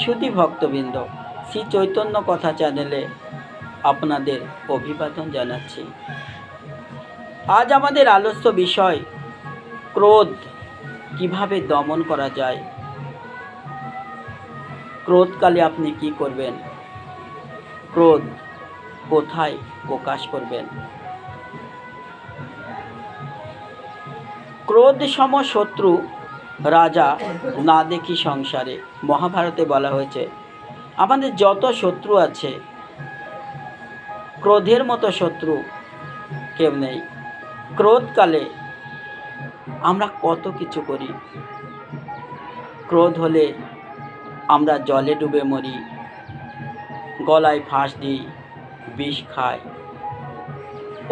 সুধী ভক্তবৃন্দ, শ্রী চৈতন্য কথা চ্যানেলে আপনাদের অভিবাদন জানাচ্ছি। আজ আমাদের আলোচ্য বিষয় ক্রোধ কিভাবে দমন করা যায়। ক্রোধকালে আপনি কি করবেন, ক্রোধ কোথায় প্রকাশ করবেন। ক্রোধ সম শত্রু রাজা না দেখি সংসারে। মহাভারতে বলা হয়েছে আমাদের যত শত্রু আছে, ক্রোধের মতো শত্রু কেউ নেই। ক্রোধকালে আমরা কত কিছু করি। ক্রোধ হলে আমরা জলে ডুবে মরি, গলায় ফাঁস দিই, বিষ খাই,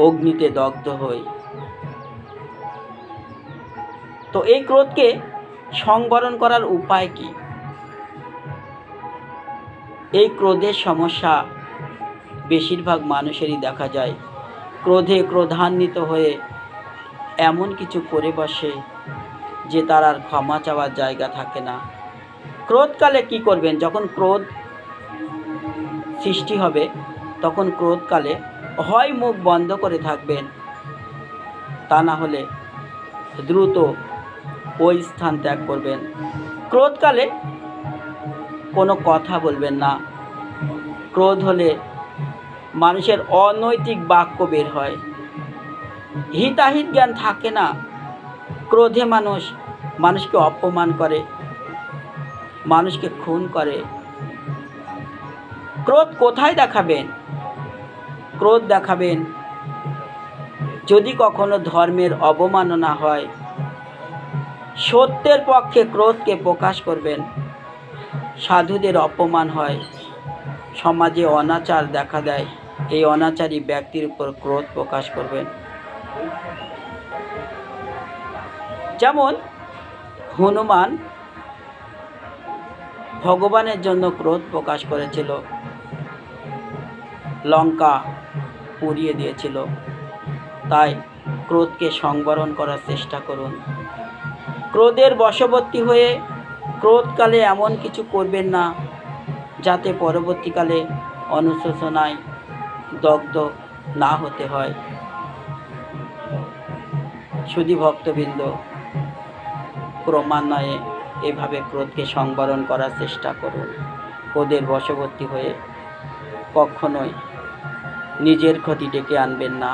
অগ্নিতে দগ্ধ হই। তো এই ক্রোধকে সংবরণ করার উপায় কি? এই ক্রোধের সমস্যা বেশিরভাগ মানুষেরই দেখা যায়। ক্রোধে ক্রোধান্বিত হয়ে এমন কিছু করে বসে যে তার আর ক্ষমা চাওয়ার জায়গা থাকে না। ক্রোধকালে কি করবেন? যখন ক্রোধ সৃষ্টি হবে তখন ক্রোধকালে হয় মুখ বন্ধ করে থাকবেন, তা না হলে দ্রুত ওই স্থান ত্যাগ করবেন। ক্রোধকালে কোনো কথা বলবেন না। ক্রোধ হলে মানুষের অনৈতিক বাক্য বের হয়, হিতাহিত জ্ঞান থাকে না। ক্রোধে মানুষকে অপমান করে, মানুষকে খুন করে। ক্রোধ কোথায় দেখাবেন? ক্রোধ দেখাবেন যদি কখনো ধর্মের অবমাননা হয়, সত্যের পক্ষে ক্রোধকে প্রকাশ করবেন। সাধুদের অপমান হয়, সমাজে অনাচার দেখা দেয়, এই অনাচারী ব্যক্তির উপর ক্রোধ প্রকাশ করবেন। যেমন হনুমান ভগবানের জন্য ক্রোধ প্রকাশ করেছিল, লঙ্কা পুড়িয়ে দিয়েছিল। তাই ক্রোধকে সংবরণ করার চেষ্টা করুন। ক্রোধের বশবর্তী হয়ে ক্রোধকালে এমন কিছু করবেন না যাতে পরবর্তীকালে অনুশোচনায় দগ্ধ না হতে হয়। সুধী ভক্তবৃন্দ, ক্রমান্বয়ে এভাবে ক্রোধকে সংবরণ করার চেষ্টা করুন। ক্রোধের বশবর্তী হয়ে কখনোই নিজের ক্ষতি ডেকে আনবেন না।